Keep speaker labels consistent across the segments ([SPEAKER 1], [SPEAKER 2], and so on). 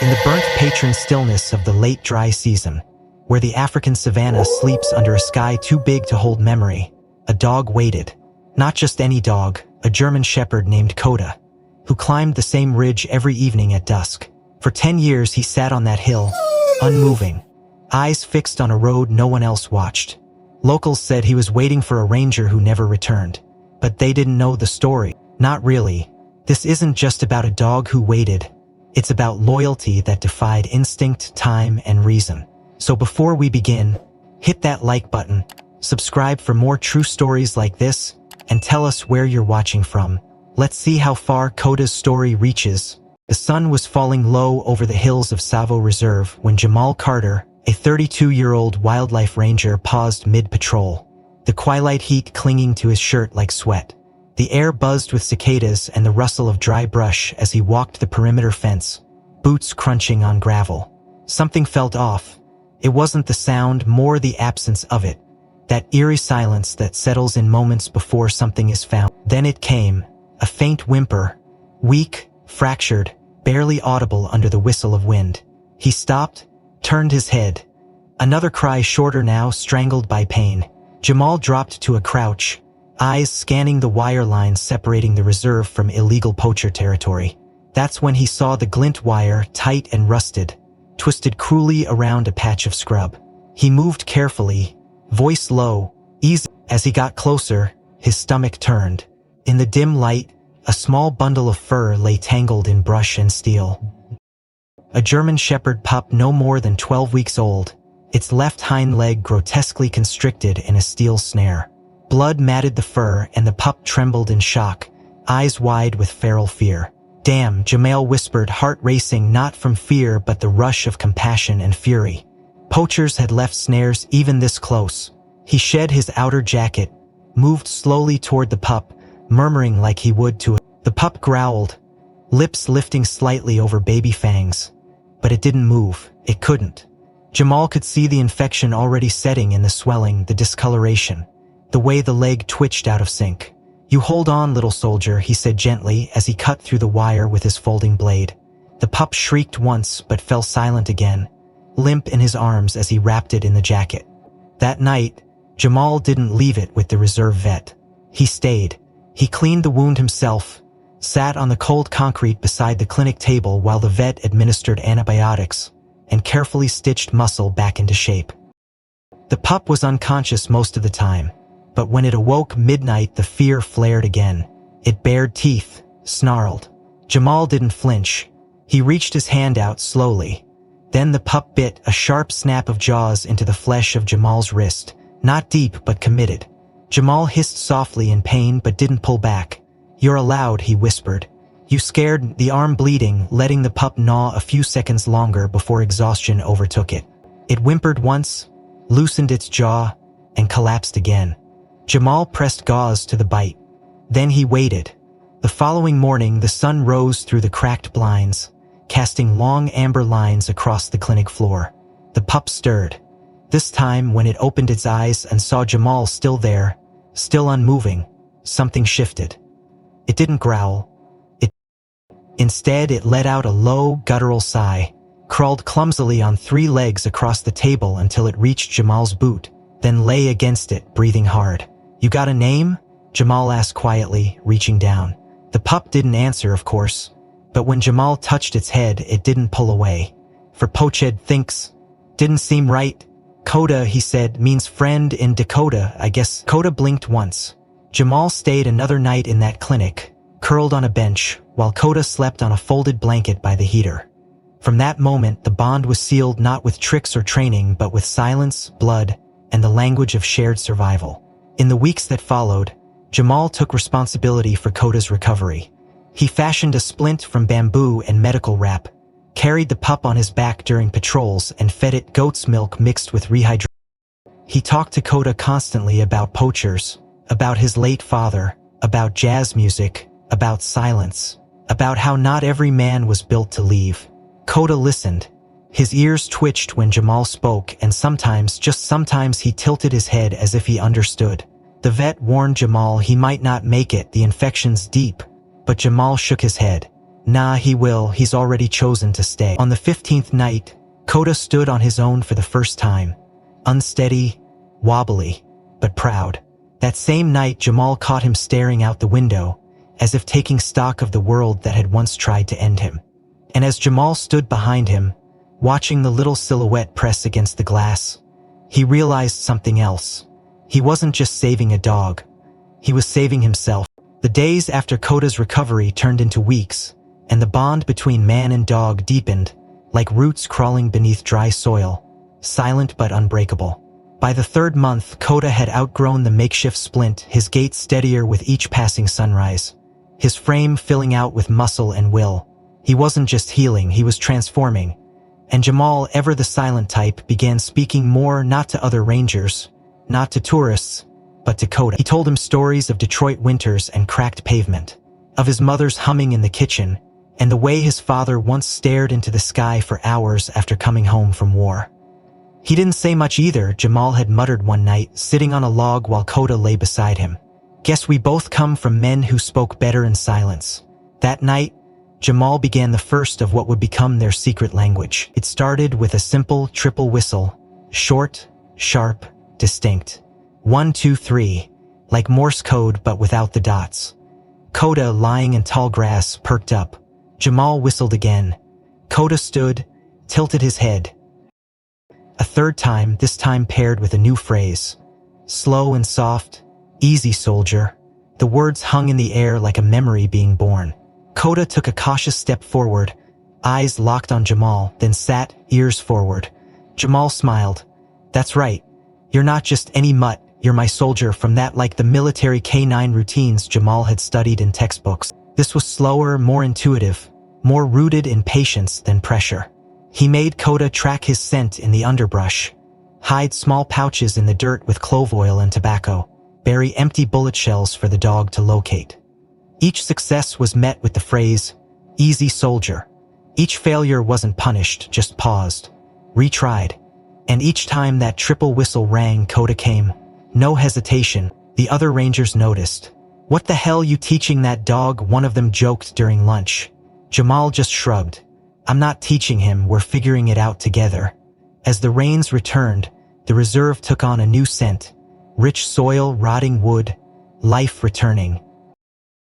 [SPEAKER 1] In the burnt patron stillness of the late dry season, where the African savanna sleeps under a sky too big to hold memory, a dog waited. Not just any dog, a German shepherd named Coda, who climbed the same ridge every evening at dusk. For 10 years he sat on that hill, unmoving, eyes fixed on a road no one else watched. Locals said he was waiting for a ranger who never returned. But they didn't know the story. Not really. This isn't just about a dog who waited. It's about loyalty that defied instinct, time, and reason. So before we begin, hit that like button, subscribe for more true stories like this, and tell us where you're watching from. Let's see how far Coda's story reaches. The sun was falling low over the hills of Tsavo Reserve when Jamal Carter, a 32-year-old wildlife ranger, paused mid-patrol, the twilight heat clinging to his shirt like sweat. The air buzzed with cicadas and the rustle of dry brush as he walked the perimeter fence, boots crunching on gravel. Something felt off. It wasn't the sound, more the absence of it. That eerie silence that settles in moments before something is found. Then it came, a faint whimper, weak, fractured, barely audible under the whistle of wind. He stopped, turned his head. Another cry, shorter now, strangled by pain. Jamal dropped to a crouch, eyes scanning the wire lines separating the reserve from illegal poacher territory. That's when he saw the glint wire, tight and rusted, twisted cruelly around a patch of scrub. He moved carefully, voice low, easy. As he got closer, his stomach turned. In the dim light, a small bundle of fur lay tangled in brush and steel. A German shepherd pup no more than 12 weeks old, its left hind leg grotesquely constricted in a steel snare. Blood matted the fur and the pup trembled in shock, eyes wide with feral fear. "Damn," Jamal whispered, heart racing, not from fear but the rush of compassion and fury. Poachers had left snares even this close. He shed his outer jacket, moved slowly toward the pup, murmuring like he would to it. The pup growled, lips lifting slightly over baby fangs. But it didn't move. It couldn't. Jamal could see the infection already setting in the swelling, the discoloration, the way the leg twitched out of sync. "You hold on, little soldier," he said gently as he cut through the wire with his folding blade. The pup shrieked once but fell silent again, limp in his arms as he wrapped it in the jacket. That night, Jamal didn't leave it with the reserve vet. He stayed. He cleaned the wound himself, sat on the cold concrete beside the clinic table while the vet administered antibiotics and carefully stitched muscle back into shape. The pup was unconscious most of the time, but when it awoke midnight, the fear flared again. It bared teeth, snarled. Jamal didn't flinch. He reached his hand out slowly. Then the pup bit, a sharp snap of jaws into the flesh of Jamal's wrist, not deep but committed. Jamal hissed softly in pain but didn't pull back. "You're allowed," he whispered. "You scared," the arm bleeding, letting the pup gnaw a few seconds longer before exhaustion overtook it. It whimpered once, loosened its jaw, and collapsed again. Jamal pressed gauze to the bite. Then he waited. The following morning, the sun rose through the cracked blinds, casting long amber lines across the clinic floor. The pup stirred. This time, when it opened its eyes and saw Jamal still there, still unmoving, something shifted. It didn't growl. Instead, it let out a low, guttural sigh, crawled clumsily on 3 legs across the table until it reached Jamal's boot, then lay against it, breathing hard. "You got a name?" Jamal asked quietly, reaching down. The pup didn't answer, of course, but when Jamal touched its head, it didn't pull away. "For Poached thinks." "Didn't seem right." "Coda," he said, "means friend in Dakota, I guess." Coda blinked once. Jamal stayed another night in that clinic, curled on a bench, while Coda slept on a folded blanket by the heater. From that moment, the bond was sealed not with tricks or training, but with silence, blood, and the language of shared survival. In the weeks that followed, Jamal took responsibility for Coda's recovery. He fashioned a splint from bamboo and medical wrap, carried the pup on his back during patrols, and fed it goat's milk mixed with rehydration. He talked to Coda constantly about poachers, about his late father, about jazz music, about silence, about how not every man was built to leave. Coda listened. His ears twitched when Jamal spoke, and sometimes, just sometimes, he tilted his head as if he understood. The vet warned Jamal he might not make it, the infection's deep, but Jamal shook his head. Nah, he will, he's already chosen to stay. On the 15th night, Kota stood on his own for the first time. Unsteady, wobbly, but proud. That same night, Jamal caught him staring out the window, as if taking stock of the world that had once tried to end him. And as Jamal stood behind him, watching the little silhouette press against the glass, he realized something else. He wasn't just saving a dog. He was saving himself. The days after Kota's recovery turned into weeks, and the bond between man and dog deepened, like roots crawling beneath dry soil, silent but unbreakable. By the third month, Kota had outgrown the makeshift splint, his gait steadier with each passing sunrise, his frame filling out with muscle and will. He wasn't just healing, he was transforming. And Jamal, ever the silent type, began speaking more, not to other rangers, not to tourists, but to Kota. He told him stories of Detroit winters and cracked pavement, of his mother's humming in the kitchen, and the way his father once stared into the sky for hours after coming home from war. He didn't say much either, Jamal had muttered one night, sitting on a log while Kota lay beside him. Guess we both come from men who spoke better in silence. That night, Jamal began the first of what would become their secret language. It started with a simple triple whistle, short, sharp, distinct. 1, 2, 3, like Morse code but without the dots. Kota, lying in tall grass, perked up. Jamal whistled again. Kota stood, tilted his head. A third time, this time paired with a new phrase. Slow and soft, easy soldier. The words hung in the air like a memory being born. Kota took a cautious step forward, eyes locked on Jamal, then sat, ears forward. Jamal smiled. That's right. You're not just any mutt, you're my soldier, from that like the military K9 routines Jamal had studied in textbooks. This was slower, more intuitive, more rooted in patience than pressure. He made Kota track his scent in the underbrush, hide small pouches in the dirt with clove oil and tobacco, bury empty bullet shells for the dog to locate. Each success was met with the phrase, easy soldier. Each failure wasn't punished, just paused, retried. And each time that triple whistle rang, Kota came. No hesitation. The other rangers noticed. What the hell you teaching that dog? One of them joked during lunch. Jamal just shrugged. I'm not teaching him, we're figuring it out together. As the rains returned, the reserve took on a new scent. Rich soil, rotting wood, life returning.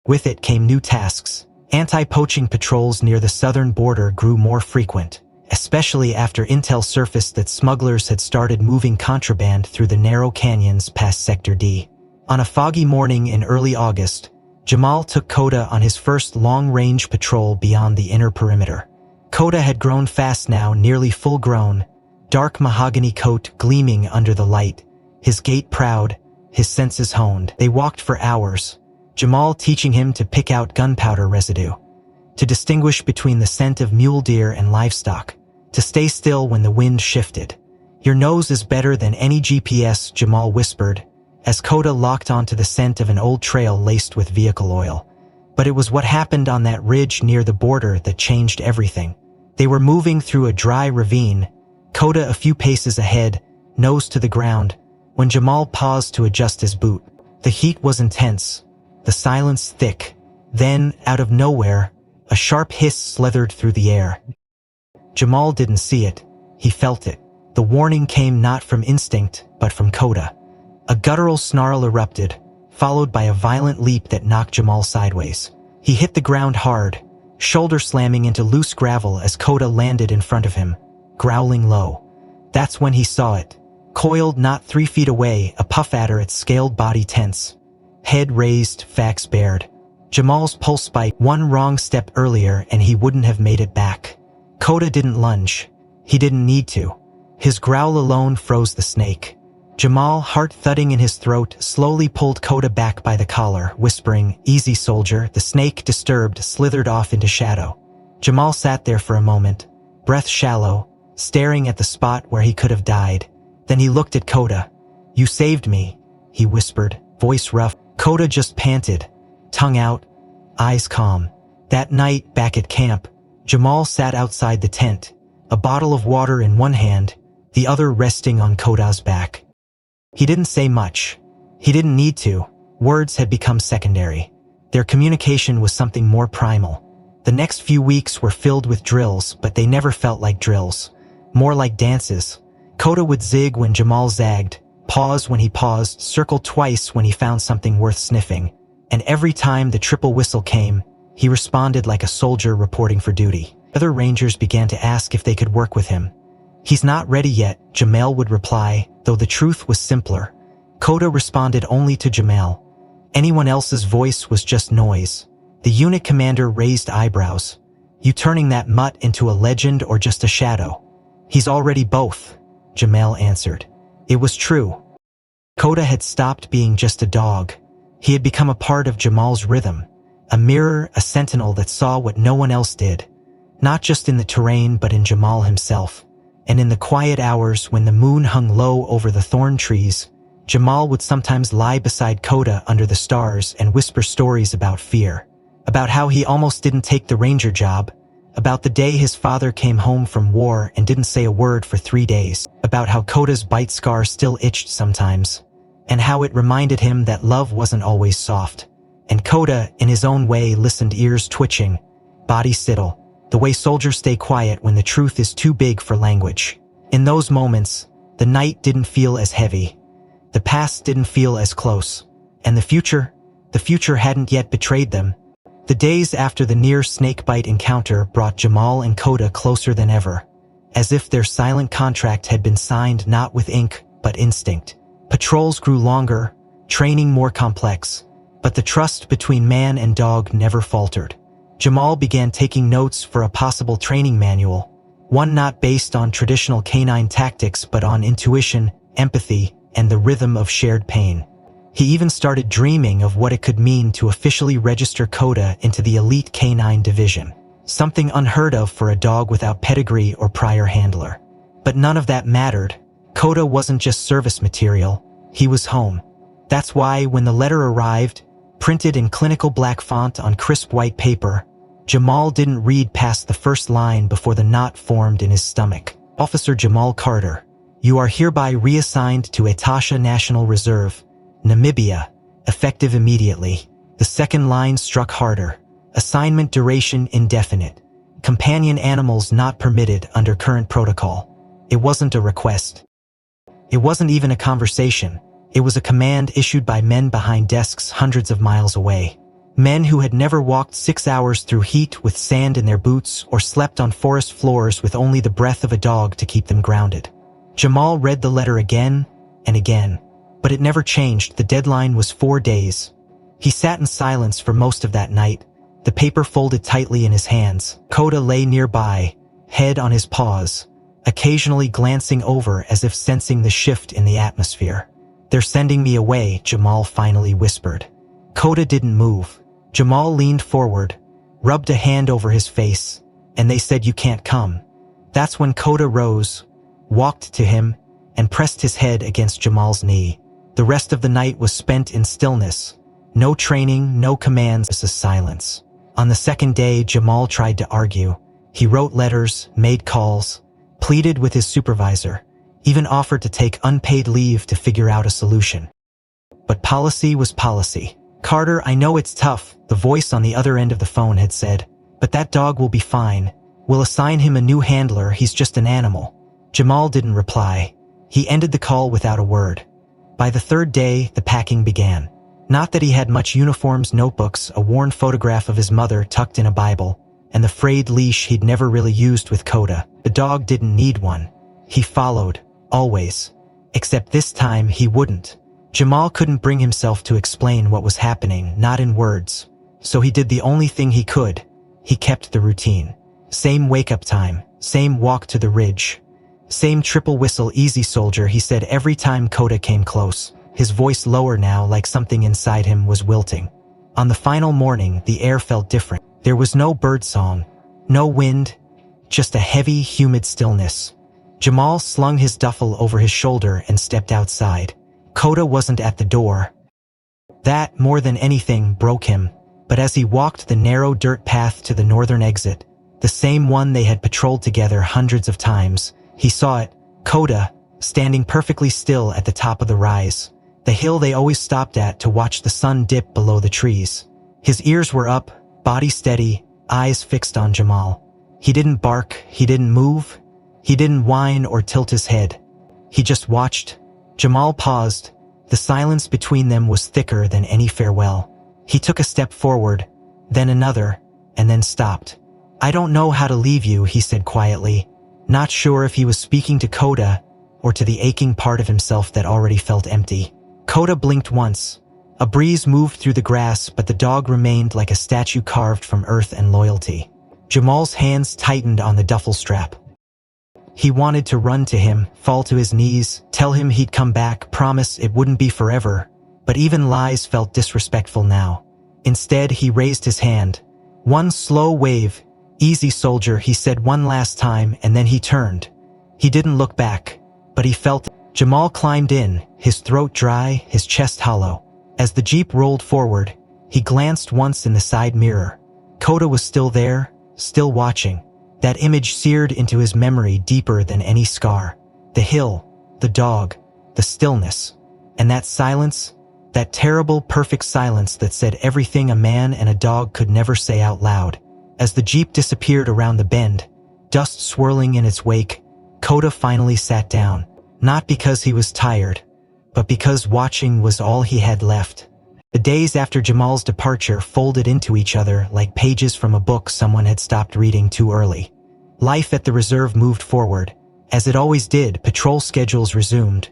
[SPEAKER 1] With it came new tasks. Anti-poaching patrols near the southern border grew more frequent, especially after intel surfaced that smugglers had started moving contraband through the narrow canyons past Sector D. On a foggy morning in early August, Jamal took Kota on his first long-range patrol beyond the inner perimeter. Kota had grown fast now, nearly full-grown, dark mahogany coat gleaming under the light, his gait proud, his senses honed. They walked for hours, Jamal teaching him to pick out gunpowder residue, to distinguish between the scent of mule deer and livestock, to stay still when the wind shifted. Your nose is better than any GPS, Jamal whispered, as Kota locked onto the scent of an old trail laced with vehicle oil. But it was what happened on that ridge near the border that changed everything. They were moving through a dry ravine, Kota a few paces ahead, nose to the ground, when Jamal paused to adjust his boot. The heat was intense, the silence thick. Then, out of nowhere, a sharp hiss slithered through the air. Jamal didn't see it, he felt it. The warning came not from instinct, but from Kota. A guttural snarl erupted, followed by a violent leap that knocked Jamal sideways. He hit the ground hard, shoulder slamming into loose gravel as Kota landed in front of him, growling low. That's when he saw it. Coiled not 3 feet away, a puff adder, its scaled body tense. Head raised, fangs bared. Jamal's pulse spiked. One wrong step earlier and he wouldn't have made it back. Kota didn't lunge. He didn't need to. His growl alone froze the snake. Jamal, heart thudding in his throat, slowly pulled Kota back by the collar, whispering, "Easy, soldier." The snake, disturbed, slithered off into shadow. Jamal sat there for a moment, breath shallow, staring at the spot where he could have died. Then he looked at Kota. "You saved me," he whispered, voice rough. Kota just panted, tongue out, eyes calm. That night, back at camp, Jamal sat outside the tent, a bottle of water in one hand, the other resting on Kota's back. He didn't say much. He didn't need to. Words had become secondary. Their communication was something more primal. The next few weeks were filled with drills, but they never felt like drills. More like dances. Kota would zig when Jamal zagged, pause when he paused, circle twice when he found something worth sniffing. And every time the triple whistle came, he responded like a soldier reporting for duty. Other rangers began to ask if they could work with him. "He's not ready yet," Jamal would reply, though the truth was simpler. Kota responded only to Jamal. Anyone else's voice was just noise. The unit commander raised eyebrows. "You turning that mutt into a legend or just a shadow?" "He's already both," Jamal answered. It was true. Kota had stopped being just a dog. He had become a part of Jamal's rhythm, a mirror, a sentinel that saw what no one else did. Not just in the terrain, but in Jamal himself. And in the quiet hours when the moon hung low over the thorn trees, Jamal would sometimes lie beside Kota under the stars and whisper stories about fear. About how he almost didn't take the ranger job. About the day his father came home from war and didn't say a word for 3 days. About how Kota's bite scar still itched sometimes. And how it reminded him that love wasn't always soft. And Kota, in his own way, listened, ears twitching, body still. The way soldiers stay quiet when the truth is too big for language. In those moments, the night didn't feel as heavy. The past didn't feel as close. And the future hadn't yet betrayed them. The days after the near snakebite encounter brought Jamal and Kota closer than ever, as if their silent contract had been signed not with ink, but instinct. Patrols grew longer, training more complex, but the trust between man and dog never faltered. Jamal began taking notes for a possible training manual, one not based on traditional canine tactics but on intuition, empathy, and the rhythm of shared pain. He even started dreaming of what it could mean to officially register Kota into the elite canine division, something unheard of for a dog without pedigree or prior handler. But none of that mattered. Kota wasn't just service material, he was home. That's why when the letter arrived, printed in clinical black font on crisp white paper, Jamal didn't read past the first line before the knot formed in his stomach. "Officer Jamal Carter, you are hereby reassigned to Etosha National Reserve, Namibia, effective immediately." The second line struck harder. Assignment duration indefinite. Companion animals not permitted under current protocol. It wasn't a request. It wasn't even a conversation. It was a command issued by men behind desks hundreds of miles away. Men who had never walked 6 hours through heat with sand in their boots or slept on forest floors with only the breath of a dog to keep them grounded. Jamal read the letter again and again, but it never changed. The deadline was 4 days. He sat in silence for most of that night, the paper folded tightly in his hands. Kota lay nearby, head on his paws, occasionally glancing over as if sensing the shift in the atmosphere. "They're sending me away," Jamal finally whispered. Kota didn't move. Jamal leaned forward, rubbed a hand over his face, and they said, "You can't come." That's when Kota rose, walked to him, and pressed his head against Jamal's knee. The rest of the night was spent in stillness. No training, no commands, just a silence. On the second day, Jamal tried to argue. He wrote letters, made calls, pleaded with his supervisor, even offered to take unpaid leave to figure out a solution. But policy was policy. "Carter, I know it's tough," the voice on the other end of the phone had said, "but that dog will be fine. We'll assign him a new handler, he's just an animal." Jamal didn't reply. He ended the call without a word. By the third day, the packing began. Not that he had much: uniforms, notebooks, a worn photograph of his mother tucked in a Bible, and the frayed leash he'd never really used with Kota. The dog didn't need one. He followed, always. Except this time he wouldn't. Jamal couldn't bring himself to explain what was happening, not in words. So he did the only thing he could. He kept the routine. Same wake-up time, same walk to the ridge. Same triple whistle, "Easy soldier," he said every time Kota came close, his voice lower now, like something inside him was wilting. On the final morning, the air felt different. There was no bird song, no wind, just a heavy, humid stillness. Jamal slung his duffel over his shoulder and stepped outside. Kota wasn't at the door. That, more than anything, broke him. But as he walked the narrow dirt path to the northern exit, the same one they had patrolled together hundreds of times, he saw it, Kota, standing perfectly still at the top of the rise, the hill they always stopped at to watch the sun dip below the trees. His ears were up, body steady, eyes fixed on Jamal. He didn't bark, he didn't move, he didn't whine or tilt his head. He just watched. Jamal paused. The silence between them was thicker than any farewell. He took a step forward, then another, and then stopped. "I don't know how to leave you," he said quietly, not sure if he was speaking to Coda or to the aching part of himself that already felt empty. Coda blinked once. A breeze moved through the grass, but the dog remained like a statue carved from earth and loyalty. Jamal's hands tightened on the duffel strap. He wanted to run to him, fall to his knees, tell him he'd come back, promise it wouldn't be forever, but even lies felt disrespectful now. Instead, he raised his hand. One slow wave. "Easy, soldier," he said one last time, and then he turned. He didn't look back, but he felt it. Jamal climbed in, his throat dry, his chest hollow. As the Jeep rolled forward, he glanced once in the side mirror. Coda was still there, still watching. That image seared into his memory deeper than any scar. The hill, the dog, the stillness, and that silence, that terrible, perfect silence that said everything a man and a dog could never say out loud. As the Jeep disappeared around the bend, dust swirling in its wake, Coda finally sat down, not because he was tired, but because watching was all he had left. The days after Jamal's departure folded into each other like pages from a book someone had stopped reading too early. Life at the reserve moved forward. As it always did, patrol schedules resumed.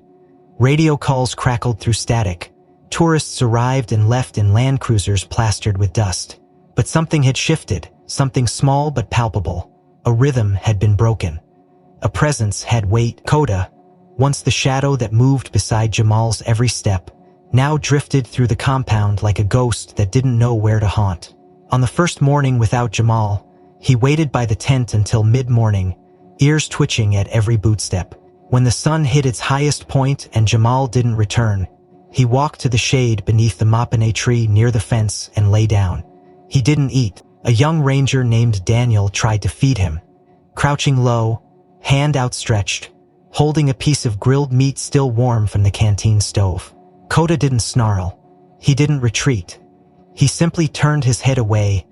[SPEAKER 1] Radio calls crackled through static. Tourists arrived and left in Land Cruisers plastered with dust. But something had shifted, something small but palpable. A rhythm had been broken. A presence had weight. Coda, once the shadow that moved beside Jamal's every step, now drifted through the compound like a ghost that didn't know where to haunt. On the first morning without Jamal, he waited by the tent until mid-morning, ears twitching at every bootstep. When the sun hit its highest point and Jamal didn't return, he walked to the shade beneath the mapane tree near the fence and lay down. He didn't eat. A young ranger named Daniel tried to feed him. Crouching low, hand outstretched, holding a piece of grilled meat still warm from the canteen stove. Coda didn't snarl. He didn't retreat. He simply turned his head away.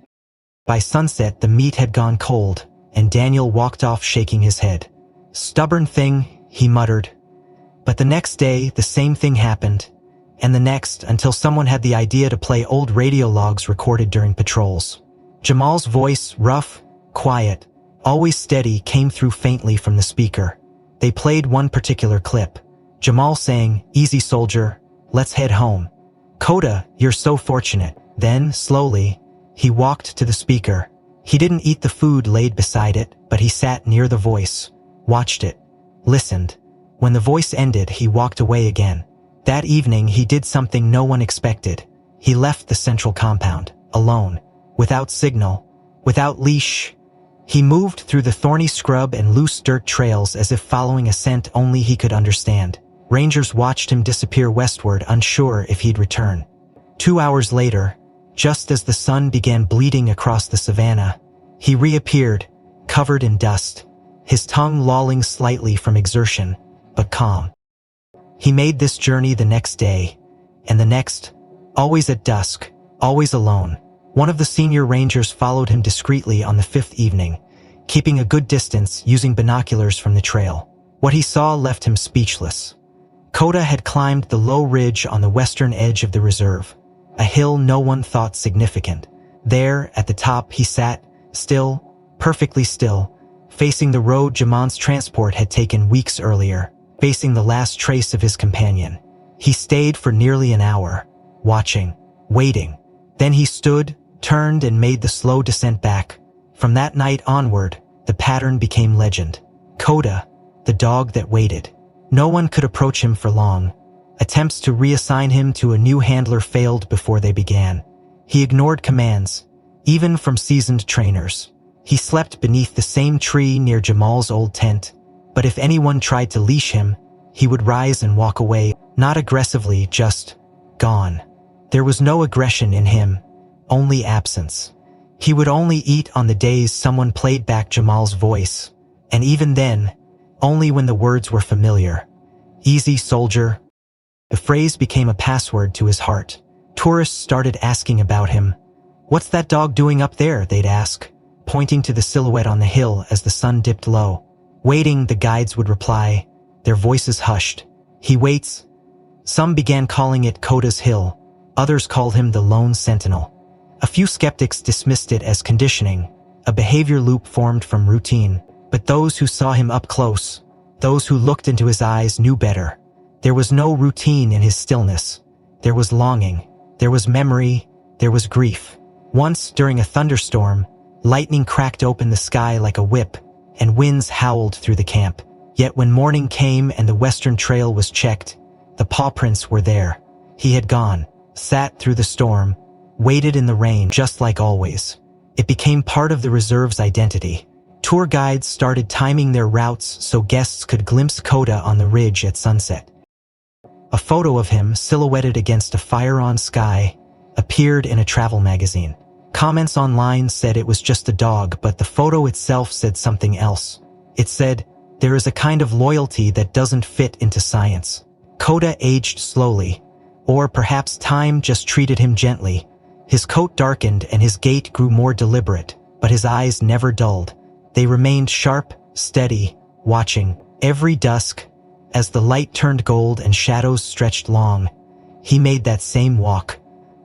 [SPEAKER 1] By sunset, the meat had gone cold, and Daniel walked off shaking his head. "Stubborn thing," he muttered. But the next day, the same thing happened, and the next, until someone had the idea to play old radio logs recorded during patrols. Jamal's voice, rough, quiet, always steady, came through faintly from the speaker. They played one particular clip. Jamal saying, "Easy, soldier, let's head home." "Coda, you're so fortunate." Then, slowly, he walked to the speaker. He didn't eat the food laid beside it, but he sat near the voice, watched it, listened. When the voice ended, he walked away again. That evening, he did something no one expected. He left the central compound, alone, without signal, without leash. He moved through the thorny scrub and loose dirt trails as if following a scent only he could understand. Rangers watched him disappear westward, unsure if he'd return. 2 hours later, just as the sun began bleeding across the savannah, he reappeared, covered in dust, his tongue lolling slightly from exertion, but calm. He made this journey the next day, and the next, always at dusk, always alone. One of the senior rangers followed him discreetly on the 5th evening, keeping a good distance using binoculars from the trail. What he saw left him speechless. Coda had climbed the low ridge on the western edge of the reserve, a hill no one thought significant. There, at the top, he sat, still, perfectly still, facing the road Jamal's transport had taken weeks earlier, facing the last trace of his companion. He stayed for nearly an hour, watching, waiting. Then he stood, turned, and made the slow descent back. From that night onward, the pattern became legend. Coda, the dog that waited. No one could approach him for long. Attempts to reassign him to a new handler failed before they began. He ignored commands, even from seasoned trainers. He slept beneath the same tree near Jamal's old tent, but if anyone tried to leash him, he would rise and walk away, not aggressively, just gone. There was no aggression in him, only absence. He would only eat on the days someone played back Jamal's voice, and even then, only when the words were familiar. "Easy, soldier." The phrase became a password to his heart. Tourists started asking about him. "What's that dog doing up there?" they'd ask. pointing to the silhouette on the hill as the sun dipped low. Waiting, the guides would reply, their voices hushed. He waits. Some began calling it Koda's Hill. Others called him the Lone Sentinel. A few skeptics dismissed it as conditioning, a behavior loop formed from routine. But those who saw him up close, those who looked into his eyes, knew better. There was no routine in his stillness. There was longing. There was memory. There was grief. Once, during a thunderstorm, lightning cracked open the sky like a whip, and winds howled through the camp. Yet when morning came and the western trail was checked, the paw prints were there. He had gone, sat through the storm, waited in the rain just like always. It became part of the reserve's identity. Tour guides started timing their routes so guests could glimpse Koda on the ridge at sunset. A photo of him, silhouetted against a fire-on sky, appeared in a travel magazine. Comments online said it was just a dog, but the photo itself said something else. It said, "There is a kind of loyalty that doesn't fit into science." Koda aged slowly, or perhaps time just treated him gently. His coat darkened and his gait grew more deliberate, but his eyes never dulled. They remained sharp, steady, watching. Every dusk, as the light turned gold and shadows stretched long, he made that same walk.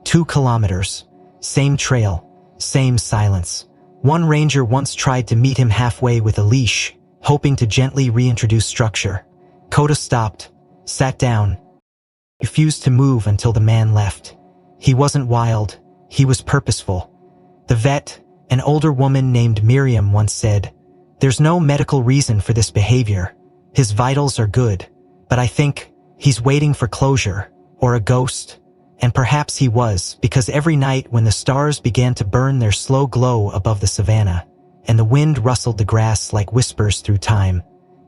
[SPEAKER 1] 2 kilometers. Same trail. Same silence. One ranger once tried to meet him halfway with a leash, hoping to gently reintroduce structure. Koda stopped, sat down, refused to move until the man left. He wasn't wild. He was purposeful. The vet, an older woman named Miriam, once said, "There's no medical reason for this behavior. His vitals are good, but I think he's waiting for closure, or a ghost." And perhaps he was, because every night when the stars began to burn their slow glow above the savannah, and the wind rustled the grass like whispers through time,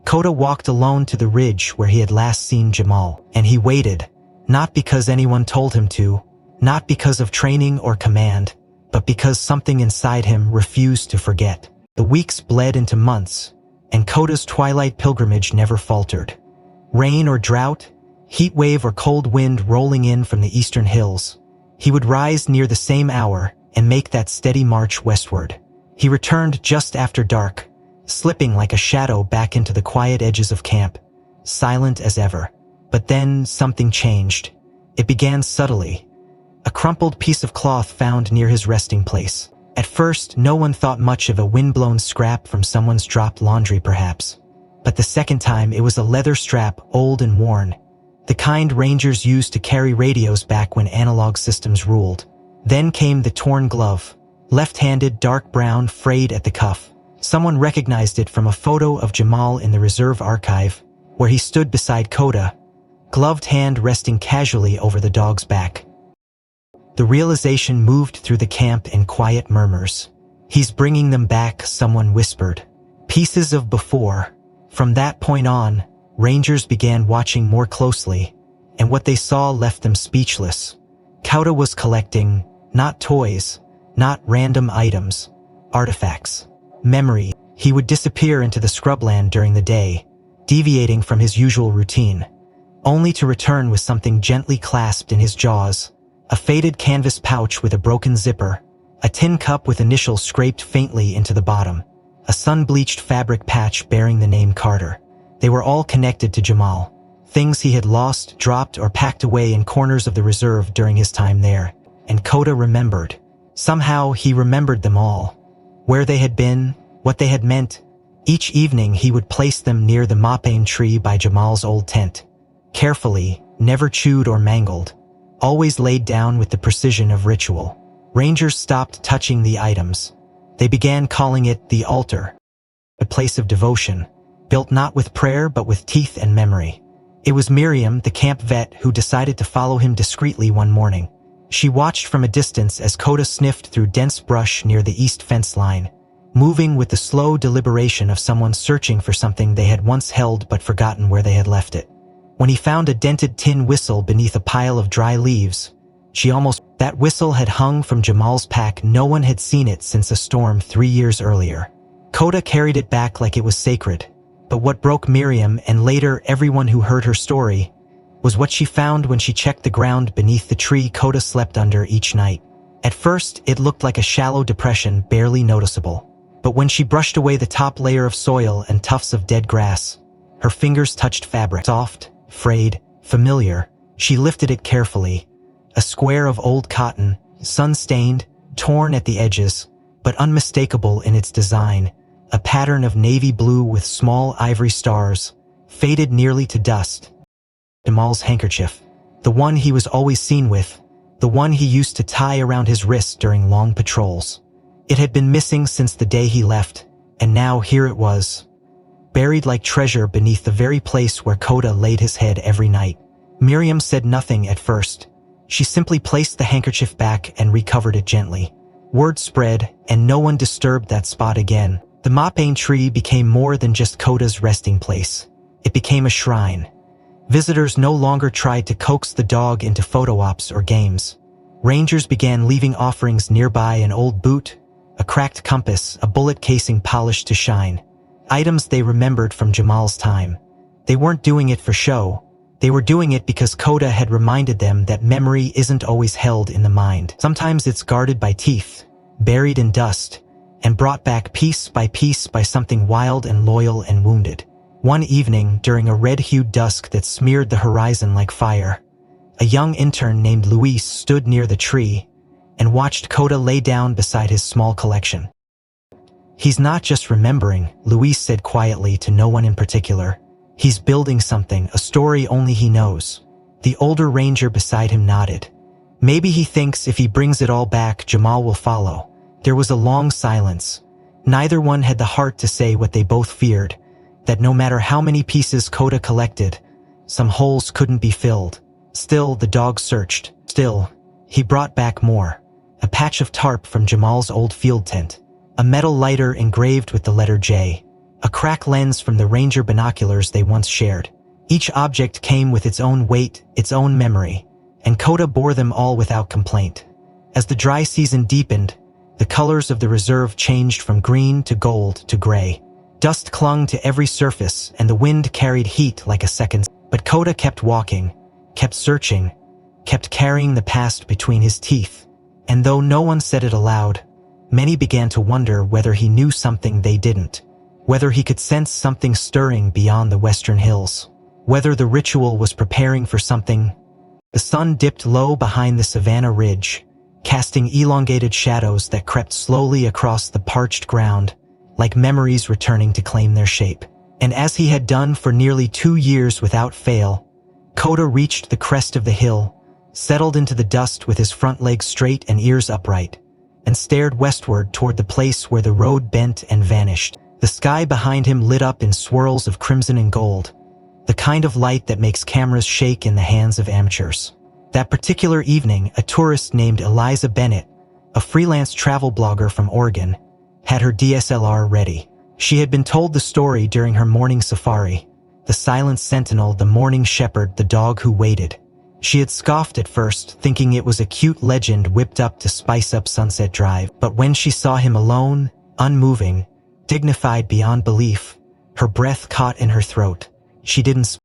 [SPEAKER 1] Koda walked alone to the ridge where he had last seen Jamal. And he waited, not because anyone told him to, not because of training or command, but because something inside him refused to forget. The weeks bled into months, and Koda's twilight pilgrimage never faltered. Rain or drought, heat wave or cold wind rolling in from the eastern hills, he would rise near the same hour and make that steady march westward. He returned just after dark, slipping like a shadow back into the quiet edges of camp, silent as ever. But then something changed. It began subtly. A crumpled piece of cloth found near his resting place. At first, no one thought much of a windblown scrap from someone's dropped laundry, perhaps. But the second time, it was a leather strap, old and worn, the kind rangers used to carry radios back when analog systems ruled. Then came the torn glove, left-handed, dark brown, frayed at the cuff. Someone recognized it from a photo of Jamal in the reserve archive, where he stood beside Koda, gloved hand resting casually over the dog's back. The realization moved through the camp in quiet murmurs. "He's bringing them back," someone whispered. Pieces of before. From that point on, rangers began watching more closely, and what they saw left them speechless. Koda was collecting, not toys, not random items, artifacts, memory. He would disappear into the scrubland during the day, deviating from his usual routine, only to return with something gently clasped in his jaws. A faded canvas pouch with a broken zipper, a tin cup with initials scraped faintly into the bottom, a sun-bleached fabric patch bearing the name Carter. They were all connected to Jamal, things he had lost, dropped, or packed away in corners of the reserve during his time there. And Koda remembered. Somehow he remembered them all. Where they had been, what they had meant. Each evening he would place them near the mopane tree by Jamal's old tent. Carefully, never chewed or mangled, always laid down with the precision of ritual. Rangers stopped touching the items. They began calling it the altar, a place of devotion, built not with prayer but with teeth and memory. It was Miriam, the camp vet, who decided to follow him discreetly one morning. She watched from a distance as Koda sniffed through dense brush near the east fence line, moving with the slow deliberation of someone searching for something they had once held but forgotten where they had left it. When he found a dented tin whistle beneath a pile of dry leaves, that whistle had hung from Jamal's pack. No one had seen it since a storm 3 years earlier. Koda carried it back like it was sacred. But what broke Miriam, and later everyone who heard her story, was what she found when she checked the ground beneath the tree Koda slept under each night. At first, it looked like a shallow depression, barely noticeable. But when she brushed away the top layer of soil and tufts of dead grass, her fingers touched fabric. Soft, frayed, familiar, she lifted it carefully. A square of old cotton, sun-stained, torn at the edges, but unmistakable in its design, a pattern of navy blue with small ivory stars, faded nearly to dust. Jamal's handkerchief, the one he was always seen with, the one he used to tie around his wrist during long patrols. It had been missing since the day he left, and now here it was, buried like treasure beneath the very place where Kota laid his head every night. Miriam said nothing at first. She simply placed the handkerchief back and recovered it gently. Word spread, and no one disturbed that spot again. The mopane tree became more than just Kota's resting place. It became a shrine. Visitors no longer tried to coax the dog into photo ops or games. Rangers began leaving offerings nearby: an old boot, a cracked compass, a bullet casing polished to shine. Items they remembered from Jamal's time. They weren't doing it for show. They were doing it because Kota had reminded them that memory isn't always held in the mind. Sometimes it's guarded by teeth, buried in dust, and brought back piece by something wild and loyal and wounded. One evening, during a red-hued dusk that smeared the horizon like fire, a young intern named Luis stood near the tree and watched Kota lay down beside his small collection. "He's not just remembering," Luis said quietly to no one in particular. "He's building something, a story only he knows." The older ranger beside him nodded. "Maybe he thinks if he brings it all back, Jamal will follow." There was a long silence. Neither one had the heart to say what they both feared, that no matter how many pieces Kota collected, some holes couldn't be filled. Still, the dog searched. Still, he brought back more. A patch of tarp from Jamal's old field tent. A metal lighter engraved with the letter J. A crack lens from the ranger binoculars they once shared. Each object came with its own weight, its own memory, and Kota bore them all without complaint. As the dry season deepened, the colors of the reserve changed from green to gold to gray. Dust clung to every surface, and the wind carried heat like a second. But Kota kept walking, kept searching, kept carrying the past between his teeth. And though no one said it aloud, many began to wonder whether he knew something they didn't. Whether he could sense something stirring beyond the western hills. Whether the ritual was preparing for something. The sun dipped low behind the savanna ridge, casting elongated shadows that crept slowly across the parched ground, like memories returning to claim their shape. And as he had done for nearly 2 years without fail, Kota reached the crest of the hill, settled into the dust with his front legs straight and ears upright, and stared westward toward the place where the road bent and vanished. The sky behind him lit up in swirls of crimson and gold, the kind of light that makes cameras shake in the hands of amateurs. That particular evening, a tourist named Eliza Bennett, a freelance travel blogger from Oregon, had her DSLR ready. She had been told the story during her morning safari. The silent sentinel, the morning shepherd, the dog who waited. She had scoffed at first, thinking it was a cute legend whipped up to spice up Sunset Drive. But when she saw him alone, unmoving, dignified beyond belief, her breath caught in her throat. She didn't speak.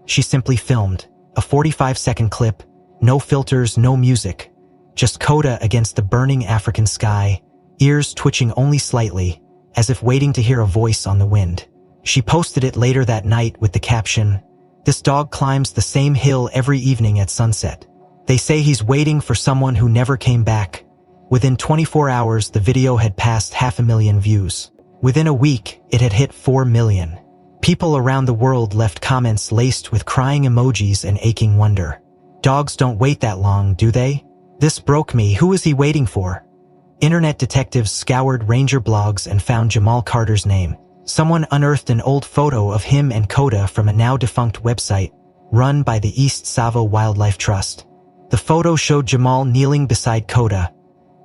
[SPEAKER 1] She simply filmed. A 45-second clip, no filters, no music. Just Kota against the burning African sky, ears twitching only slightly, as if waiting to hear a voice on the wind. She posted it later that night with the caption, "This dog climbs the same hill every evening at sunset. They say he's waiting for someone who never came back." Within 24 hours, the video had passed 500,000 views. Within a week, it had hit 4 million. People around the world left comments laced with crying emojis and aching wonder. Dogs don't wait that long, do they? This broke me. Who is he waiting for? Internet detectives scoured ranger blogs and found Jamal Carter's name. Someone unearthed an old photo of him and Kota from a now-defunct website run by the East Savo Wildlife Trust. The photo showed Jamal kneeling beside Kota,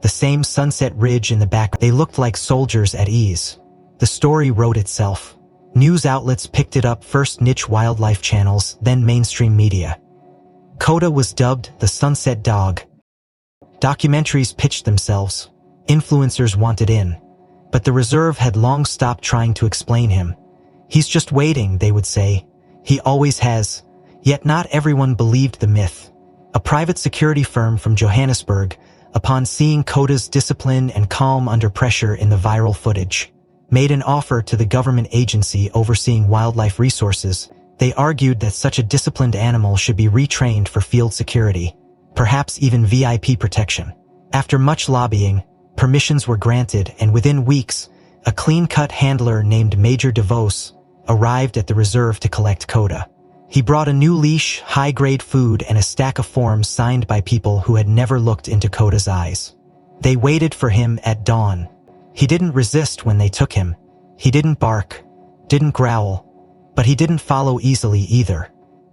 [SPEAKER 1] the same sunset ridge in the back. They looked like soldiers at ease. The story wrote itself. News outlets picked it up, first niche wildlife channels, then mainstream media. Kota was dubbed the Sunset Dog. Documentaries pitched themselves. Influencers wanted in. But the reserve had long stopped trying to explain him. He's just waiting, they would say. He always has. Yet not everyone believed the myth. A private security firm from Johannesburg, upon seeing Koda's discipline and calm under pressure in the viral footage, made an offer to the government agency overseeing wildlife resources. They argued that such a disciplined animal should be retrained for field security, perhaps even VIP protection. After much lobbying, permissions were granted, and within weeks, a clean-cut handler named Major DeVos arrived at the reserve to collect Koda. He brought a new leash, high-grade food, and a stack of forms signed by people who had never looked into Koda's eyes. They waited for him at dawn. He didn't resist when they took him. He didn't bark, didn't growl, but he didn't follow easily either.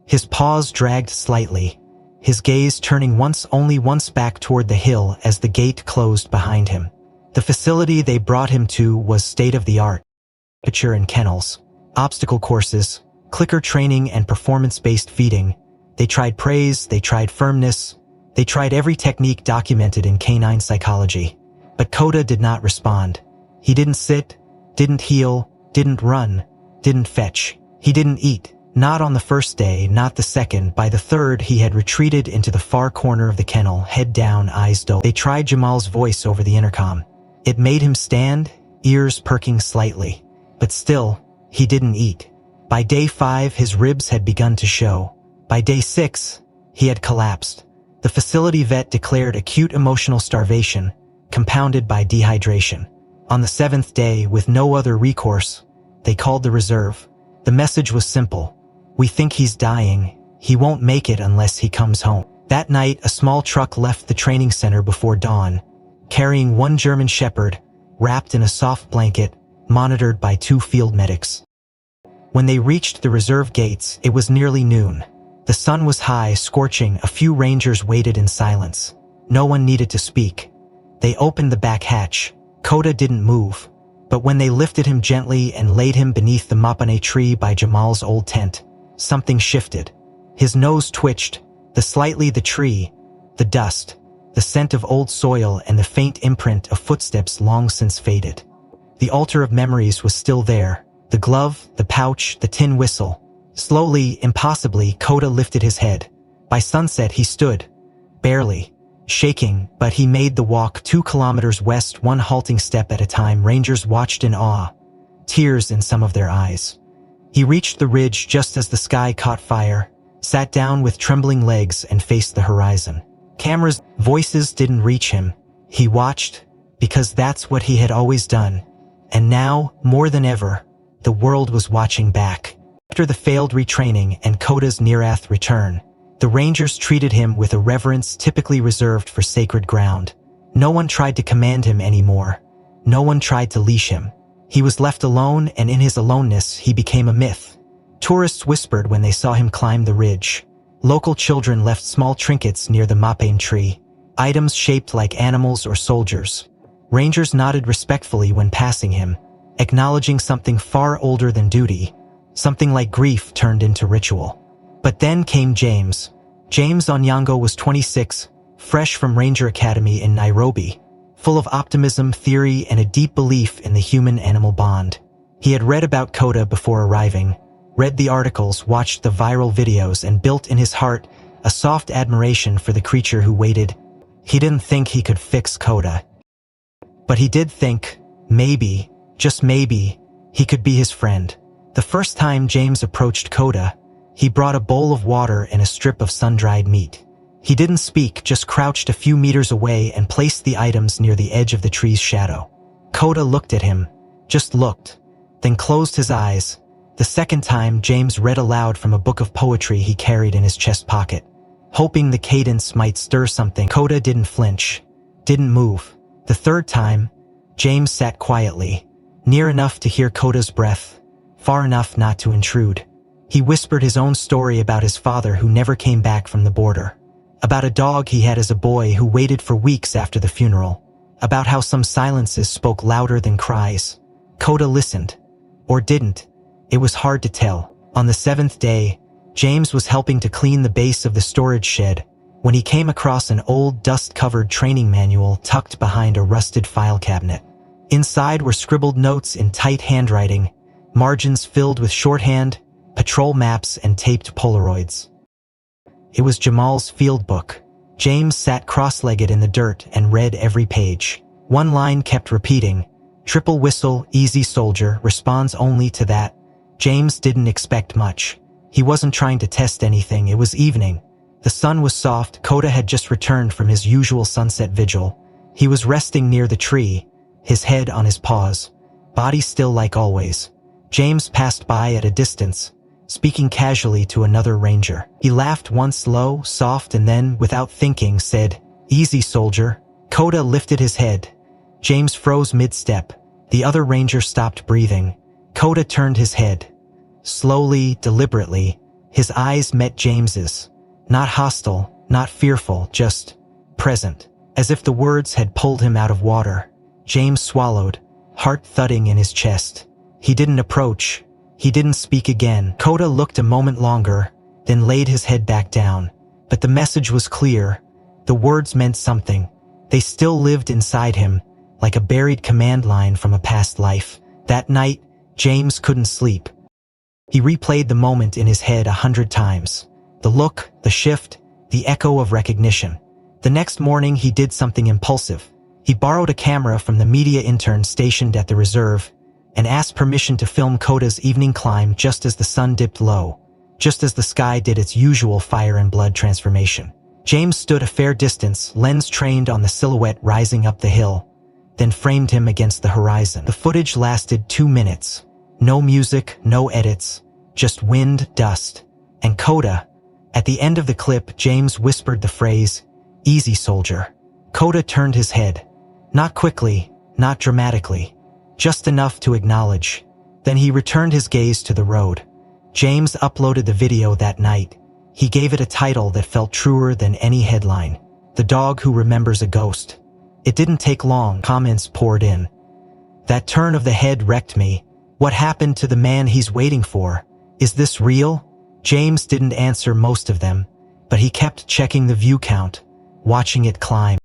[SPEAKER 1] His paws dragged slightly, his gaze turning only once back toward the hill as the gate closed behind him. The facility they brought him to was state-of-the-art. Temperature and kennels, obstacle courses, clicker training and performance-based feeding. They tried praise, they tried firmness, they tried every technique documented in canine psychology. But Koda did not respond. He didn't sit, didn't heel, didn't run, didn't fetch. He didn't eat. Not on the first day, not the second. By the third, he had retreated into the far corner of the kennel, head down, eyes dull. They tried Jamal's voice over the intercom. It made him stand, ears perking slightly. But still, he didn't eat. By day 5, his ribs had begun to show. By day 6, he had collapsed. The facility vet declared acute emotional starvation, compounded by dehydration. On the 7th day, with no other recourse, they called the reserve. The message was simple. We think he's dying. He won't make it unless he comes home. That night, a small truck left the training center before dawn, carrying one German Shepherd, wrapped in a soft blanket, monitored by 2 field medics. When they reached the reserve gates, it was nearly noon. The sun was high, scorching. A few rangers waited in silence. No one needed to speak. They opened the back hatch. Koda didn't move. But when they lifted him gently and laid him beneath the mapane tree by Jamal's old tent, something shifted. His nose twitched, the tree, the dust, the scent of old soil, and the faint imprint of footsteps long since faded. The altar of memories was still there, the glove, the pouch, the tin whistle. Slowly, impossibly, Koda lifted his head. By sunset he stood, barely, shaking, but he made the walk 2 kilometers west, one halting step at a time. Rangers watched in awe, tears in some of their eyes. He reached the ridge just as the sky caught fire, sat down with trembling legs and faced the horizon. Cameras, voices didn't reach him. He watched, because that's what he had always done. And now, more than ever, the world was watching back. After the failed retraining and Koda's near-death return, the Rangers treated him with a reverence typically reserved for sacred ground. No one tried to command him anymore. No one tried to leash him. He was left alone, and in his aloneness, he became a myth. Tourists whispered when they saw him climb the ridge. Local children left small trinkets near the mapane tree, items shaped like animals or soldiers. Rangers nodded respectfully when passing him, acknowledging something far older than duty, something like grief turned into ritual. But then came James. James Onyango was 26, fresh from Ranger Academy in Nairobi, full of optimism, theory, and a deep belief in the human-animal bond. He had read about Koda before arriving, read the articles, watched the viral videos, and built in his heart a soft admiration for the creature who waited. He didn't think he could fix Koda. But he did think, maybe, just maybe, he could be his friend. The first time James approached Koda, he brought a bowl of water and a strip of sun-dried meat. He didn't speak, just crouched a few meters away and placed the items near the edge of the tree's shadow. Koda looked at him, just looked, then closed his eyes. The second time, James read aloud from a book of poetry he carried in his chest pocket, hoping the cadence might stir something. Koda didn't flinch, didn't move. The third time, James sat quietly, near enough to hear Koda's breath, far enough not to intrude. He whispered his own story about his father who never came back from the border, about a dog he had as a boy who waited for weeks after the funeral, about how some silences spoke louder than cries. Koda listened, or didn't. It was hard to tell. On the 7th day, James was helping to clean the base of the storage shed when he came across an old, dust-covered training manual tucked behind a rusted file cabinet. Inside were scribbled notes in tight handwriting, margins filled with shorthand, patrol maps, and taped Polaroids. It was Jamal's field book. James sat cross-legged in the dirt and read every page. One line kept repeating, "Triple whistle, easy soldier, responds only to that." James didn't expect much. He wasn't trying to test anything. It was evening. The sun was soft. Kota had just returned from his usual sunset vigil. He was resting near the tree, his head on his paws, body still like always. James passed by at a distance, speaking casually to another ranger. He laughed once low, soft, and then, without thinking, said, "Easy, soldier." Kota lifted his head. James froze mid-step. The other ranger stopped breathing. Kota turned his head. Slowly, deliberately, his eyes met James's. Not hostile, not fearful, just present. As if the words had pulled him out of water. James swallowed, heart thudding in his chest. He didn't approach. He didn't speak again. Kota looked a moment longer, then laid his head back down. But the message was clear. The words meant something. They still lived inside him, like a buried command line from a past life. That night, James couldn't sleep. He replayed the moment in his head 100 times. The look, the shift, the echo of recognition. The next morning he did something impulsive. He borrowed a camera from the media intern stationed at the reserve and asked permission to film Kota's evening climb just as the sun dipped low, just as the sky did its usual fire and blood transformation. James stood a fair distance, lens trained on the silhouette rising up the hill, then framed him against the horizon. The footage lasted 2 minutes. No music, no edits, just wind, dust, and Kota. At the end of the clip, James whispered the phrase, "Easy, soldier." Kota turned his head. Not quickly, not dramatically, just enough to acknowledge. Then he returned his gaze to the road. James uploaded the video that night. He gave it a title that felt truer than any headline. "The Dog Who Remembers a Ghost." It didn't take long. Comments poured in. "That turn of the head wrecked me. What happened to the man he's waiting for? Is this real?" James didn't answer most of them, but he kept checking the view count, watching it climb.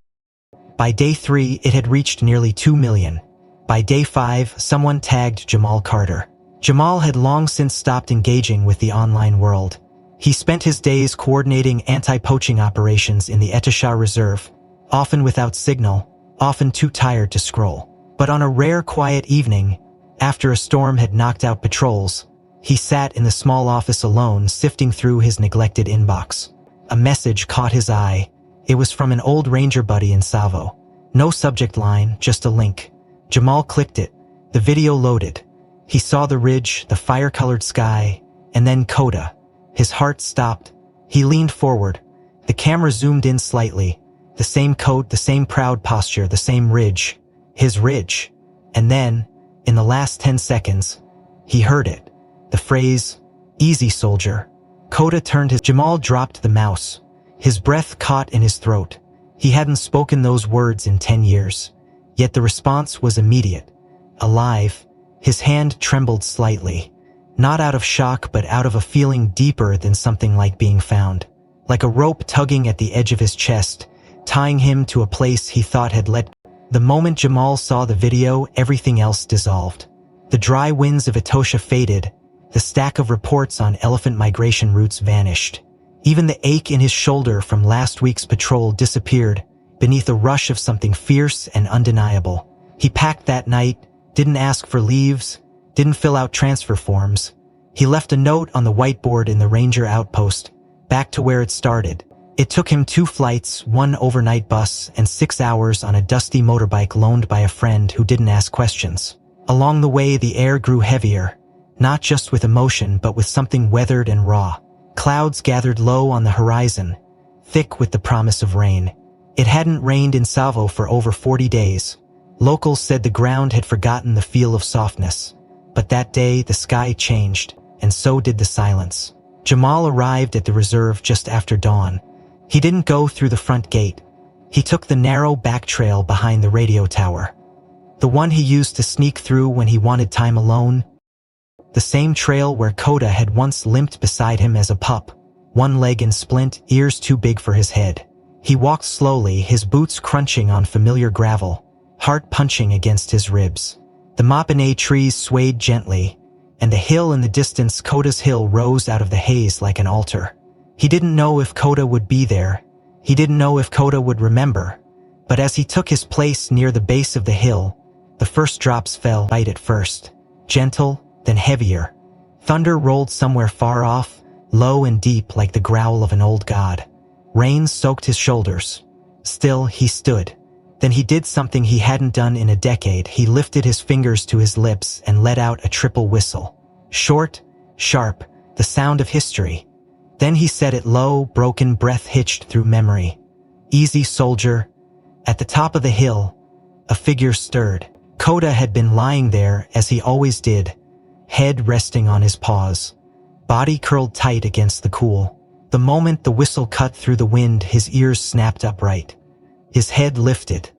[SPEAKER 1] By day 3, it had reached nearly 2 million. By day 5, someone tagged Jamal Carter. Jamal had long since stopped engaging with the online world. He spent his days coordinating anti-poaching operations in the Etosha Reserve, often without signal, often too tired to scroll. But on a rare quiet evening, after a storm had knocked out patrols, he sat in the small office alone, sifting through his neglected inbox. A message caught his eye. It was from an old ranger buddy in Savo. No subject line, just a link. Jamal clicked it. The video loaded. He saw the ridge, the fire-colored sky, and then Kota. His heart stopped. He leaned forward. The camera zoomed in slightly. The same coat, the same proud posture, the same ridge. His ridge. And then, in the last 10 seconds, he heard it. The phrase, "Easy, soldier." Kota turned his... Jamal dropped the mouse. His breath caught in his throat. He hadn't spoken those words in 10 years. Yet the response was immediate. Alive. His hand trembled slightly. Not out of shock, but out of a feeling deeper than something like being found. Like a rope tugging at the edge of his chest, tying him to a place he thought had let... The moment Jamal saw the video, everything else dissolved. The dry winds of Etosha faded. The stack of reports on elephant migration routes vanished. Even the ache in his shoulder from last week's patrol disappeared beneath a rush of something fierce and undeniable. He packed that night, didn't ask for leaves, didn't fill out transfer forms. He left a note on the whiteboard in the ranger outpost, back to where it started. It took him 2 flights, 1 overnight bus, and 6 hours on a dusty motorbike loaned by a friend who didn't ask questions. Along the way, the air grew heavier, not just with emotion, but with something weathered and raw. Clouds gathered low on the horizon, thick with the promise of rain. It hadn't rained in Savo for over 40 days. Locals said the ground had forgotten the feel of softness. But that day, the sky changed, and so did the silence. Jamal arrived at the reserve just after dawn. He didn't go through the front gate. He took the narrow back trail behind the radio tower. The one he used to sneak through when he wanted time alone. The same trail where Kota had once limped beside him as a pup, one leg in splint, ears too big for his head. He walked slowly, his boots crunching on familiar gravel, heart punching against his ribs. The mapane trees swayed gently, and the hill in the distance, Kota's hill, rose out of the haze like an altar. He didn't know if Kota would be there, He didn't know if Kota would remember, but as he took his place near the base of the hill, the first drops fell light at first, gentle, then heavier. Thunder rolled somewhere far off, low and deep like the growl of an old god. Rain soaked his shoulders. Still, he stood. Then he did something he hadn't done in a decade. He lifted his fingers to his lips and let out a triple whistle. Short, sharp, the sound of history. Then he said it low, broken breath hitched through memory. Easy, soldier. At the top of the hill, a figure stirred. Kota had been lying there as he always did, head resting on his paws, body curled tight against the cool. The moment the whistle cut through the wind, his ears snapped upright. His head lifted.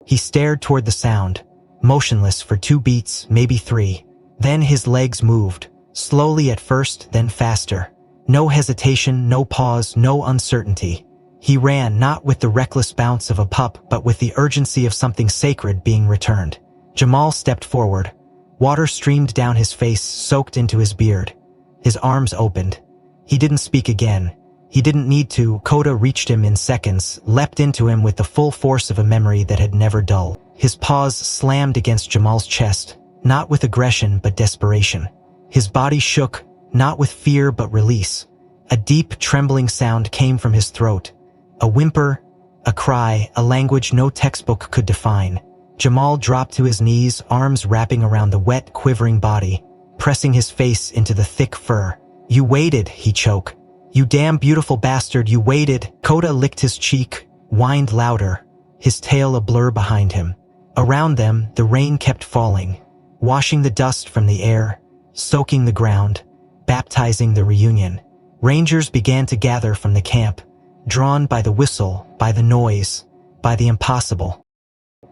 [SPEAKER 1] He stared toward the sound, motionless for 2 beats, maybe 3. Then his legs moved, slowly at first, then faster. No hesitation, no pause, no uncertainty. He ran not with the reckless bounce of a pup, but with the urgency of something sacred being returned. Jamal stepped forward. Water streamed down his face, soaked into his beard. His arms opened. He didn't speak again. He didn't need to. Kota reached him in seconds, leapt into him with the full force of a memory that had never dulled. His paws slammed against Jamal's chest, not with aggression but desperation. His body shook, not with fear but release. A deep, trembling sound came from his throat. A whimper, a cry, a language no textbook could define. Jamal dropped to his knees, arms wrapping around the wet, quivering body, pressing his face into the thick fur. "You waited," he choked. "You damn beautiful bastard, you waited." Kota licked his cheek, whined louder, his tail a blur behind him. Around them, the rain kept falling, washing the dust from the air, soaking the ground, baptizing the reunion. Rangers began to gather from the camp, drawn by the whistle, by the noise, by the impossible.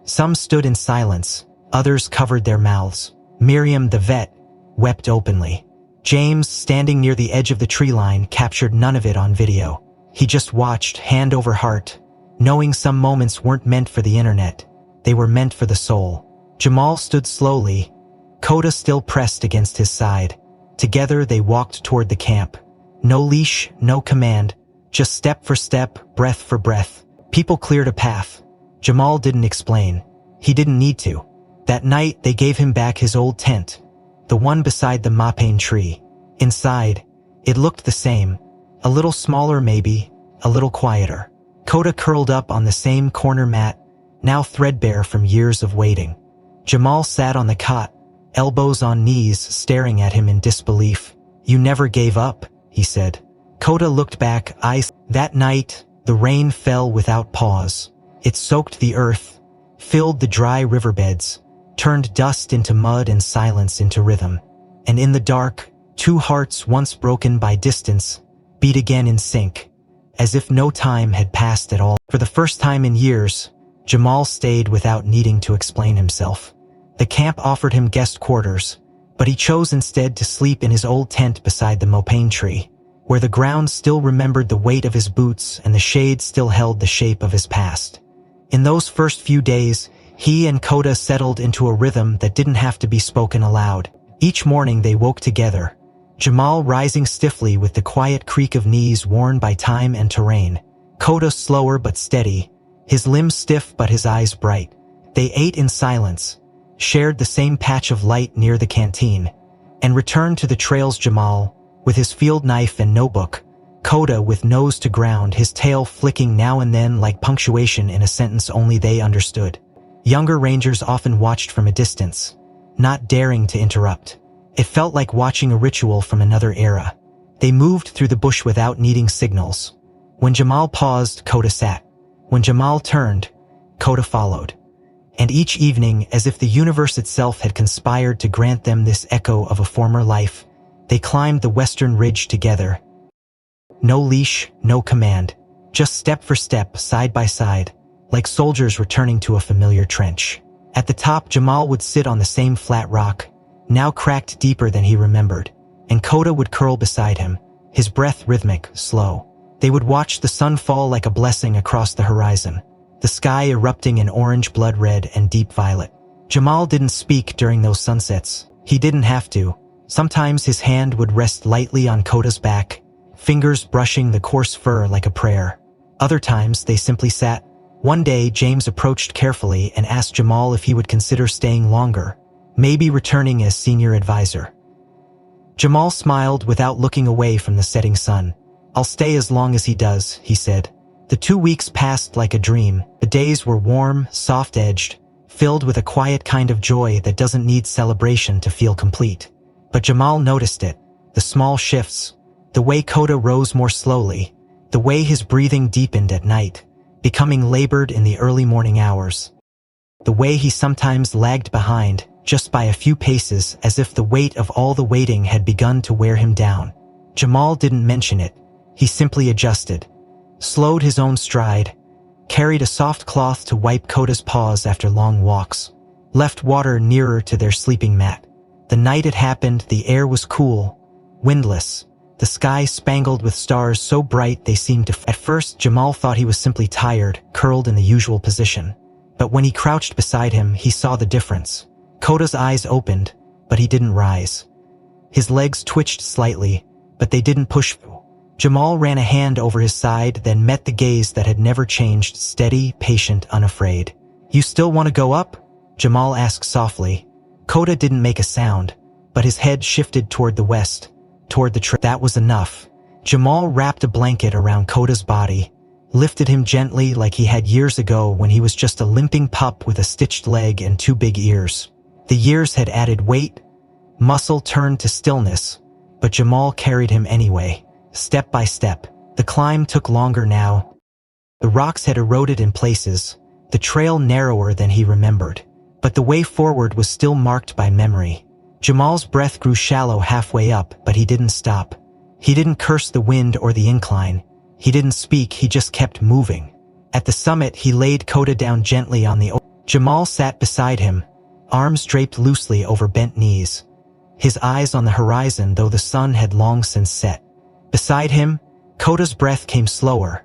[SPEAKER 1] Some stood in silence, others covered their mouths. Miriam, the vet, wept openly. James, standing near the edge of the tree line, captured none of it on video. He just watched, hand over heart, knowing some moments weren't meant for the internet. They were meant for the soul. Jamal stood slowly, Kota still pressed against his side. Together they walked toward the camp. No leash, no command, just step for step, breath for breath. People cleared a path. Jamal didn't explain. He didn't need to. That night they gave him back his old tent, the one beside the mapane tree. Inside, it looked the same, a little smaller maybe, a little quieter. Kota curled up on the same corner mat, now threadbare from years of waiting. Jamal sat on the cot, elbows on knees, staring at him in disbelief. "You never gave up," he said. Kota looked back, eyes. That night, the rain fell without pause. It soaked the earth, filled the dry riverbeds, turned dust into mud and silence into rhythm. And in the dark, 2 hearts once broken by distance beat again in sync, as if no time had passed at all. For the first time in years, Jamal stayed without needing to explain himself. The camp offered him guest quarters, but he chose instead to sleep in his old tent beside the mopane tree, where the ground still remembered the weight of his boots and the shade still held the shape of his past. In those first few days, he and Kota settled into a rhythm that didn't have to be spoken aloud. Each morning they woke together, Jamal rising stiffly with the quiet creak of knees worn by time and terrain. Kota slower but steady, his limbs stiff but his eyes bright. They ate in silence, shared the same patch of light near the canteen, and returned to the trails. Jamal, with his field knife and notebook, Kota with nose to ground, his tail flicking now and then like punctuation in a sentence only they understood. Younger rangers often watched from a distance, not daring to interrupt. It felt like watching a ritual from another era. They moved through the bush without needing signals. When Jamal paused, Kota sat. When Jamal turned, Kota followed. And each evening, as if the universe itself had conspired to grant them this echo of a former life, they climbed the western ridge together. No leash, no command, just step for step, side by side, like soldiers returning to a familiar trench. At the top, Jamal would sit on the same flat rock, now cracked deeper than he remembered, and Kota would curl beside him, his breath rhythmic, slow. They would watch the sun fall like a blessing across the horizon, the sky erupting in orange, blood red, and deep violet. Jamal didn't speak during those sunsets. He didn't have to. Sometimes his hand would rest lightly on Kota's back, fingers brushing the coarse fur like a prayer. Other times, they simply sat. One day, James approached carefully and asked Jamal if he would consider staying longer, maybe returning as senior advisor. Jamal smiled without looking away from the setting sun. "I'll stay as long as he does," he said. The 2 weeks passed like a dream. The days were warm, soft-edged, filled with a quiet kind of joy that doesn't need celebration to feel complete. But Jamal noticed it, the small shifts, the way Kota rose more slowly, the way his breathing deepened at night, becoming labored in the early morning hours, the way he sometimes lagged behind, just by a few paces, as if the weight of all the waiting had begun to wear him down. Jamal didn't mention it. He simply adjusted, slowed his own stride, carried a soft cloth to wipe Kota's paws after long walks, left water nearer to their sleeping mat. The night it happened, the air was cool, windless, the sky spangled with stars so bright they seemed to... At first, Jamal thought he was simply tired, curled in the usual position. But when he crouched beside him, he saw the difference. Kota's eyes opened, but he didn't rise. His legs twitched slightly, but they didn't push through. Jamal ran a hand over his side, then met the gaze that had never changed, steady, patient, unafraid. "You still want to go up?" Jamal asked softly. Kota didn't make a sound, but his head shifted toward the west, toward the trail. That was enough. Jamal wrapped a blanket around Kota's body, lifted him gently like he had years ago when he was just a limping pup with a stitched leg and 2 big ears. The years had added weight, muscle turned to stillness, but Jamal carried him anyway, step by step. The climb took longer now. The rocks had eroded in places, the trail narrower than he remembered, but the way forward was still marked by memory. Jamal's breath grew shallow halfway up, but he didn't stop. He didn't curse the wind or the incline. He didn't speak, he just kept moving. At the summit, he laid Kota down gently on the... Jamal sat beside him, arms draped loosely over bent knees, his eyes on the horizon though the sun had long since set. Beside him, Kota's breath came slower,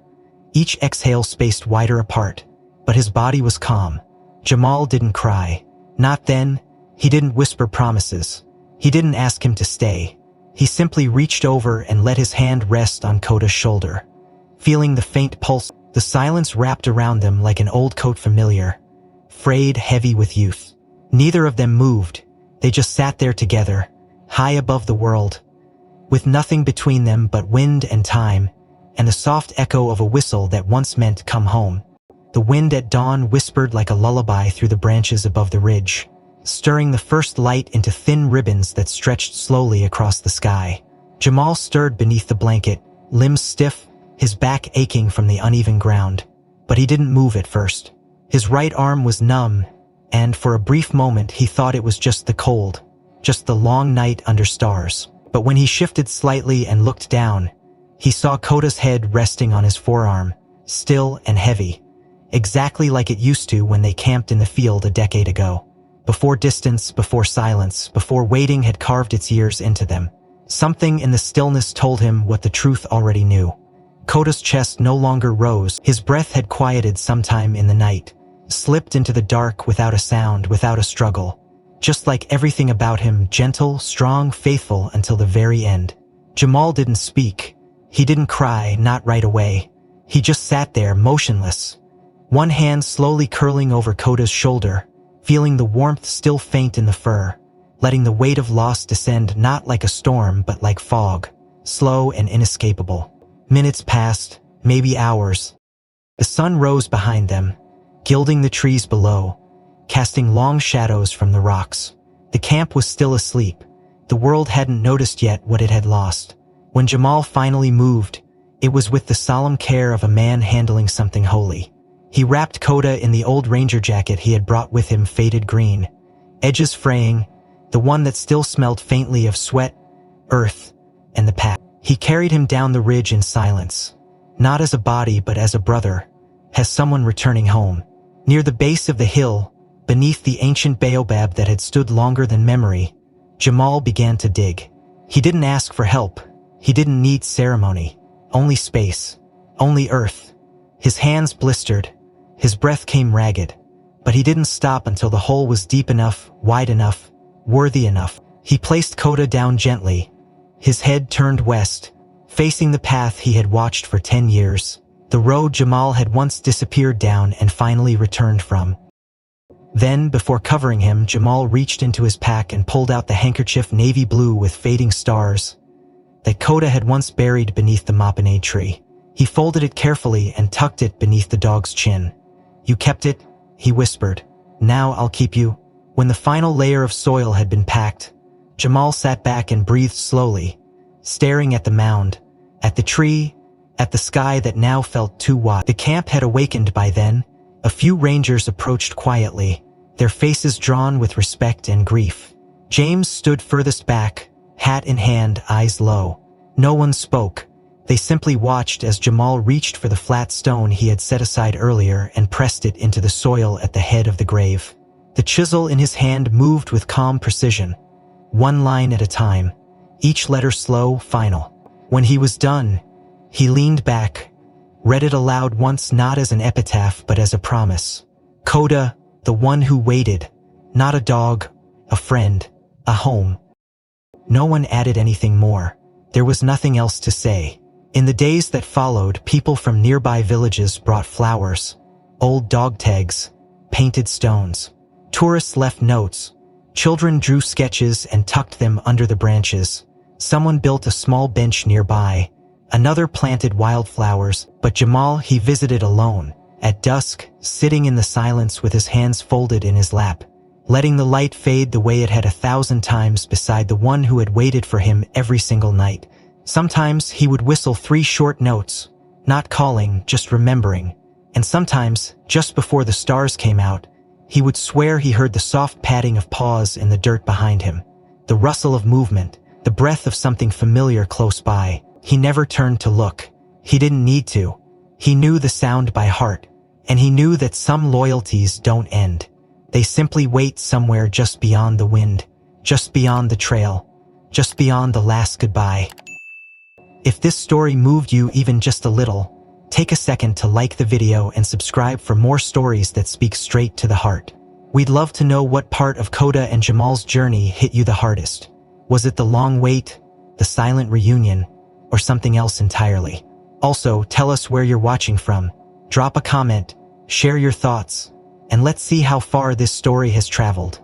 [SPEAKER 1] each exhale spaced wider apart, but his body was calm. Jamal didn't cry. Not then. He didn't whisper promises. He didn't ask him to stay. He simply reached over and let his hand rest on Kota's shoulder. Feeling the faint pulse, the silence wrapped around them like an old coat familiar, frayed, heavy with youth. Neither of them moved. They just sat there together, high above the world, with nothing between them but wind and time, and the soft echo of a whistle that once meant come home. The wind at dawn whispered like a lullaby through the branches above the ridge, stirring the first light into thin ribbons that stretched slowly across the sky. Jamal stirred beneath the blanket, limbs stiff, his back aching from the uneven ground, but he didn't move at first. His right arm was numb, and for a brief moment he thought it was just the cold, just the long night under stars. But when he shifted slightly and looked down, he saw Kota's head resting on his forearm, still and heavy, exactly like it used to when they camped in the field a decade ago. Before distance, before silence, before waiting had carved its years into them. Something in the stillness told him what the truth already knew. Kota's chest no longer rose. His breath had quieted sometime in the night, slipped into the dark without a sound, without a struggle. Just like everything about him, gentle, strong, faithful until the very end. Jamal didn't speak. He didn't cry, not right away. He just sat there, motionless, one hand slowly curling over Kota's shoulder, feeling the warmth still faint in the fur, letting the weight of loss descend not like a storm but like fog, slow and inescapable. Minutes passed, maybe hours. The sun rose behind them, gilding the trees below, casting long shadows from the rocks. The camp was still asleep. The world hadn't noticed yet what it had lost. When Jamal finally moved, it was with the solemn care of a man handling something holy. He wrapped Kota in the old ranger jacket he had brought with him, faded green, edges fraying, the one that still smelled faintly of sweat, earth, and the past. He carried him down the ridge in silence, not as a body but as a brother, as someone returning home. Near the base of the hill, beneath the ancient baobab that had stood longer than memory, Jamal began to dig. He didn't ask for help. He didn't need ceremony. Only space. Only earth. His hands blistered. His breath came ragged. But he didn't stop until the hole was deep enough, wide enough, worthy enough. He placed Kota down gently, his head turned west, facing the path he had watched for 10 years. the road Jamal had once disappeared down and finally returned from. Then, before covering him, Jamal reached into his pack and pulled out the handkerchief navy blue with fading stars that Koda had once buried beneath the mapanade tree. He folded it carefully and tucked it beneath the dog's chin. "You kept it?" he whispered. "Now I'll keep you." When the final layer of soil had been packed, Jamal sat back and breathed slowly, staring at the mound, at the tree, at the sky that now felt too wide. The camp had awakened by then. A few rangers approached quietly, their faces drawn with respect and grief. James stood furthest back, hat in hand, eyes low. No one spoke. They simply watched as Jamal reached for the flat stone he had set aside earlier and pressed it into the soil at the head of the grave. The chisel in his hand moved with calm precision, one line at a time, each letter slow, final. When he was done, he leaned back, read it aloud once, not as an epitaph but as a promise. Koda, the one who waited, not a dog, a friend, a home. No one added anything more. There was nothing else to say. In the days that followed, people from nearby villages brought flowers, old dog tags, painted stones. Tourists left notes. Children drew sketches and tucked them under the branches. Someone built a small bench nearby. Another planted wildflowers, but Jamal he visited alone, at dusk, sitting in the silence with his hands folded in his lap, letting the light fade the way it had 1,000 times beside the one who had waited for him every single night. Sometimes he would whistle 3 short notes, not calling, just remembering. And sometimes, just before the stars came out, he would swear he heard the soft padding of paws in the dirt behind him, the rustle of movement, the breath of something familiar close by. He never turned to look. He didn't need to. He knew the sound by heart, and he knew that some loyalties don't end. They simply wait somewhere just beyond the wind, just beyond the trail, just beyond the last goodbye. If this story moved you even just a little, take a second to like the video and subscribe for more stories that speak straight to the heart. We'd love to know what part of Koda and Jamal's journey hit you the hardest. Was it the long wait, the silent reunion, or something else entirely? Also, tell us where you're watching from. Drop a comment, share your thoughts, and let's see how far this story has traveled.